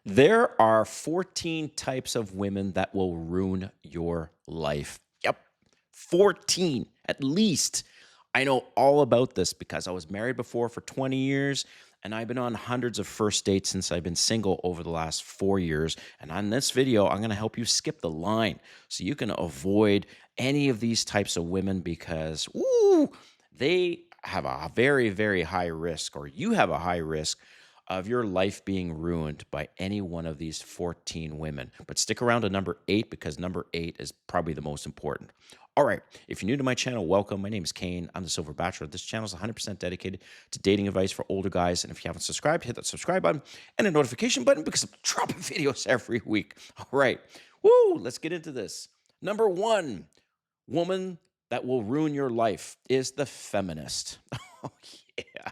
There are 14 types of women that will ruin your life. Yep, 14 at least. I know all about this because I was married before for 20 years and I've been on hundreds of first dates since I've been single over the last 4 years. And on this video, I'm going to help you skip the line so you can avoid any of these types of women because, they have a very, very high risk, or you have a high risk of your life being ruined by any one of these 14 women. But stick around to number 8 because number 8 is probably the most important. All right, if you're new to my channel, welcome. My name is Kane. I'm the Silver Bachelor. This channel is 100% dedicated to dating advice for older guys. And if you haven't subscribed, hit that subscribe button and the notification button because I'm dropping videos every week. All right, let's get into this. Number 1 woman that will ruin your life is the feminist. Oh, yeah.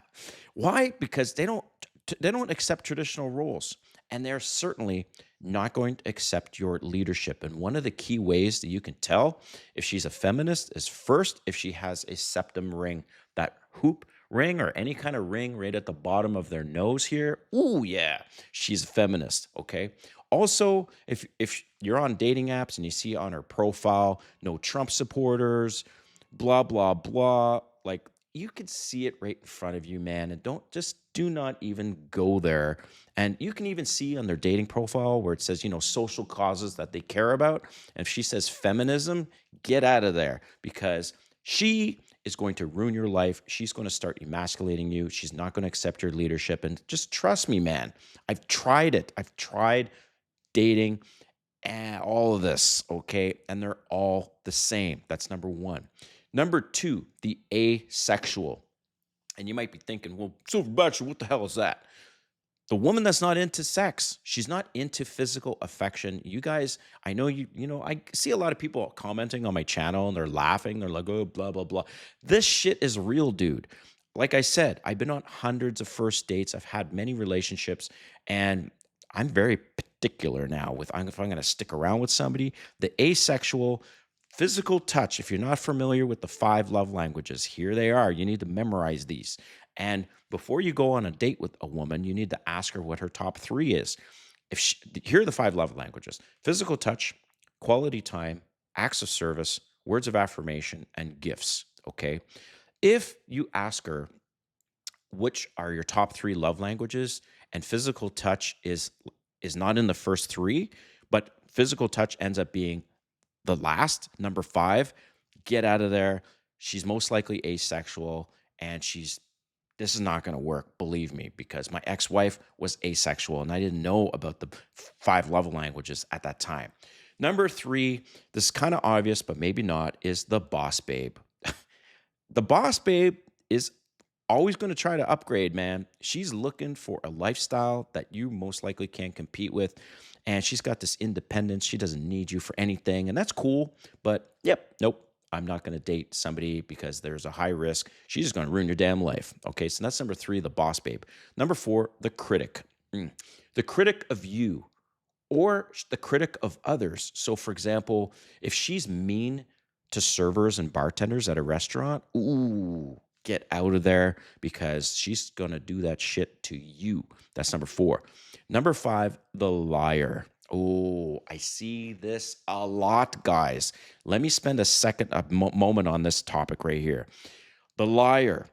Why? Because they don't accept traditional roles, and they're certainly not going to accept your leadership. And one of the key ways that you can tell if she's a feminist is first if she has a septum ring, that hoop ring or any kind of ring right at the bottom of their nose here. Ooh, yeah, she's a feminist. Okay. Also, if you're on dating apps and you see on her profile no Trump supporters, blah blah blah, like you can see it right in front of you, man. And do not even go there. And you can even see on their dating profile where it says, social causes that they care about. And if she says feminism, get out of there because she is going to ruin your life. She's going to start emasculating you. She's not going to accept your leadership. And just trust me, man. I've tried it. I've tried dating and all of this, okay? And they're all the same. That's number 1. Number 2, the asexual. And you might be thinking, well, Silver Bachelor, what the hell is that? The woman that's not into sex. She's not into physical affection. You guys, I know I see a lot of people commenting on my channel and they're laughing. They're like, oh, blah, blah, blah. This shit is real, dude. Like I said, I've been on hundreds of first dates. I've had many relationships, and I'm very particular now with if I'm going to stick around with somebody. The asexual physical touch, if you're not familiar with the 5 love languages, here they are. You need to memorize these. And before you go on a date with a woman, you need to ask her what her top 3 is. Here are the 5 love languages: physical touch, quality time, acts of service, words of affirmation, and gifts. Okay. If you ask her which are your top 3 love languages, and physical touch is not in the first 3, but physical touch ends up being the last, number 5, get out of there. She's most likely asexual, and this is not going to work, believe me, because my ex-wife was asexual and I didn't know about the 5 love languages at that time. Number 3, this is kind of obvious, but maybe not, is the boss babe. The boss babe is always going to try to upgrade, man. She's looking for a lifestyle that you most likely can't compete with. And she's got this independence. She doesn't need you for anything. And that's cool. But yep, nope. I'm not going to date somebody because there's a high risk. She's just going to ruin your damn life. Okay, so that's number 3, the boss babe. Number 4, the critic. The critic of you or the critic of others. So, for example, if she's mean to servers and bartenders at a restaurant, ooh, get out of there because she's going to do that shit to you. That's number 4. Number 5, the liar. Oh, I see this a lot, guys. Let me spend a moment on this topic right here. The liar.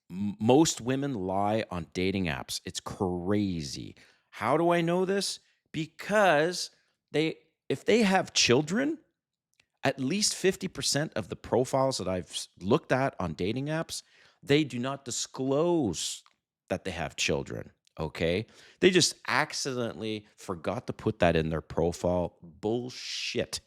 Most women lie on dating apps. It's crazy. How do I know this? Because if they have children, at least 50% of the profiles that I've looked at on dating apps, they do not disclose that they have children. Okay. They just accidentally forgot to put that in their profile. Bullshit.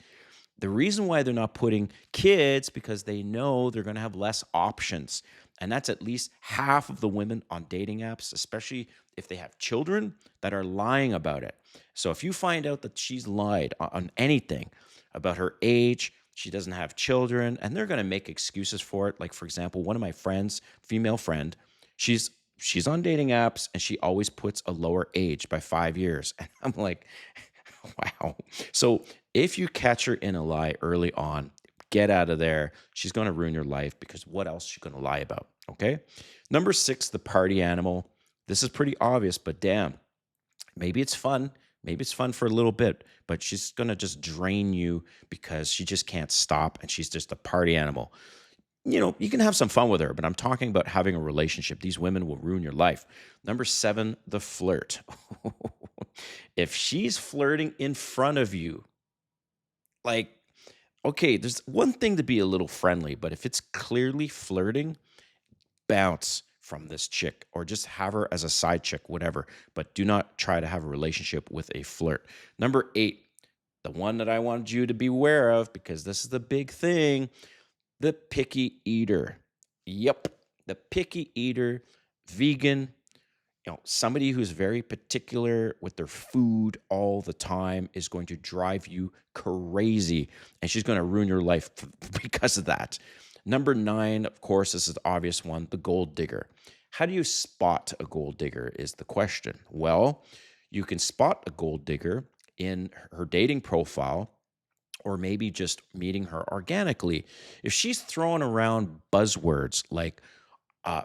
The reason why they're not putting kids because they know they're going to have less options. And that's at least half of the women on dating apps, especially if they have children, that are lying about it. So if you find out that she's lied on anything about her age, she doesn't have children, and they're going to make excuses for it. Like, for example, one of my friends, female friend, she's on dating apps and she always puts a lower age by 5 years. And I'm like, wow. So if you catch her in a lie early on, get out of there. She's going to ruin your life because what else is she going to lie about? Okay. Number 6, the party animal. This is pretty obvious, but damn, Maybe it's fun. Maybe it's fun for a little bit, but she's going to just drain you because she just can't stop and she's just a party animal. You can have some fun with her, but I'm talking about having a relationship. These women will ruin your life. Number 7, the flirt. If she's flirting in front of you, like, okay, there's one thing to be a little friendly, but if it's clearly flirting, bounce from this chick or just have her as a side chick, whatever. But do not try to have a relationship with a flirt. Number 8, the one that I wanted you to be aware of because this is the big thing, the picky eater. Yep, the picky eater, vegan, somebody who's very particular with their food all the time is going to drive you crazy, and she's going to ruin your life because of that. Number 9, of course, this is the obvious one, the gold digger. How do you spot a gold digger is the question. Well, you can spot a gold digger in her dating profile or maybe just meeting her organically. If she's throwing around buzzwords like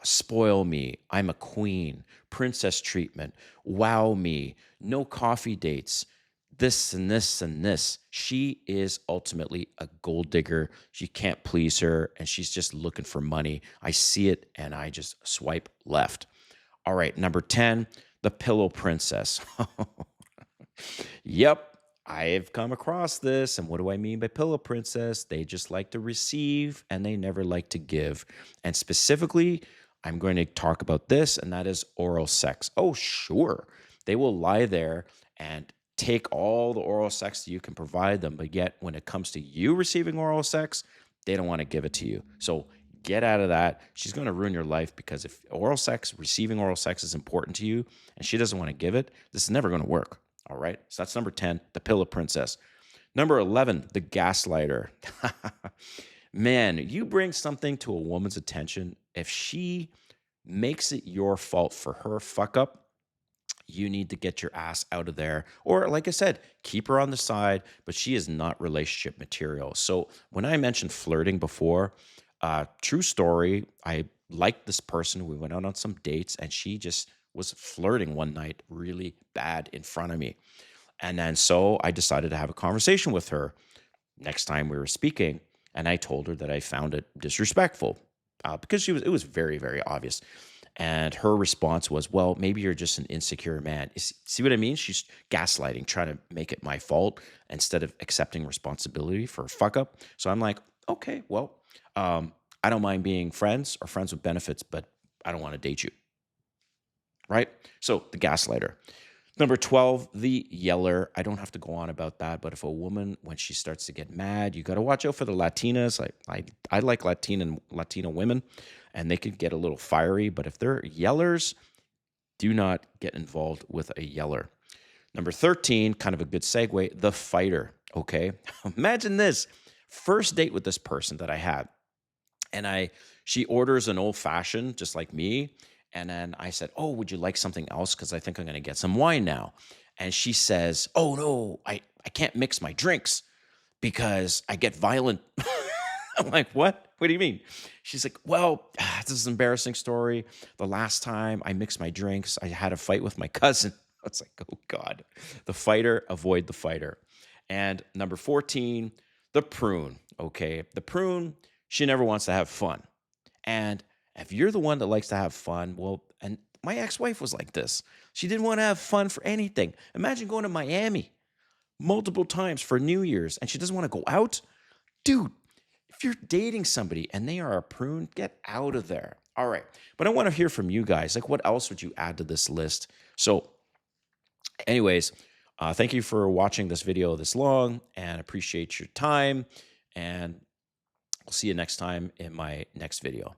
spoil me, I'm a queen, princess treatment, wow me, no coffee dates, this and this and this. She is ultimately a gold digger. She can't please her and she's just looking for money. I see it and I just swipe left. All right, number 10, the pillow princess. Yep, I've come across this. And what do I mean by pillow princess? They just like to receive and they never like to give. And specifically, I'm going to talk about this, and that is oral sex. Oh, sure. They will lie there and take all the oral sex that you can provide them. But yet, when it comes to you receiving oral sex, they don't want to give it to you. So get out of that. She's going to ruin your life because if receiving oral sex is important to you and she doesn't want to give it, this is never going to work. All right. So that's number 10, the pillow princess. Number 11, the gaslighter. Man, you bring something to a woman's attention. If she makes it your fault for her fuck up, you need to get your ass out of there. Or, like I said, keep her on the side, but she is not relationship material. So, when I mentioned flirting before, true story, I liked this person. We went out on some dates, and she just was flirting one night really bad in front of me. And then so I decided to have a conversation with her next time we were speaking. And I told her that I found it disrespectful because it was very, very obvious. And her response was, well, maybe you're just an insecure man. See what I mean? She's gaslighting, trying to make it my fault instead of accepting responsibility for a fuck up. So I'm like, okay, well, I don't mind being friends or friends with benefits, but I don't want to date you. Right? So the gaslighter. Number 12, the yeller. I don't have to go on about that, but if a woman, when she starts to get mad, you got to watch out for the Latinas. I like Latino women, and they can get a little fiery, but if they're yellers, do not get involved with a yeller. Number 13, kind of a good segue, the fighter, okay? Imagine this. First date with this person that I had, and she orders an old-fashioned, just like me, and then I said, oh, would you like something else? Because I think I'm going to get some wine now. And she says, oh, no, I can't mix my drinks because I get violent. I'm like, what? What do you mean? She's like, well, this is an embarrassing story. The last time I mixed my drinks, I had a fight with my cousin. I was like, oh, God. The fighter, avoid the fighter. And number 14, the prune. Okay. The prune, she never wants to have fun. And if you're the one that likes to have fun, well, and my ex-wife was like this. She didn't want to have fun for anything. Imagine going to Miami multiple times for New Year's and she doesn't want to go out. Dude, if you're dating somebody and they are a prune, get out of there. All right. But I want to hear from you guys. Like, what else would you add to this list? So anyways, thank you for watching this video this long and appreciate your time. And I'll see you next time in my next video.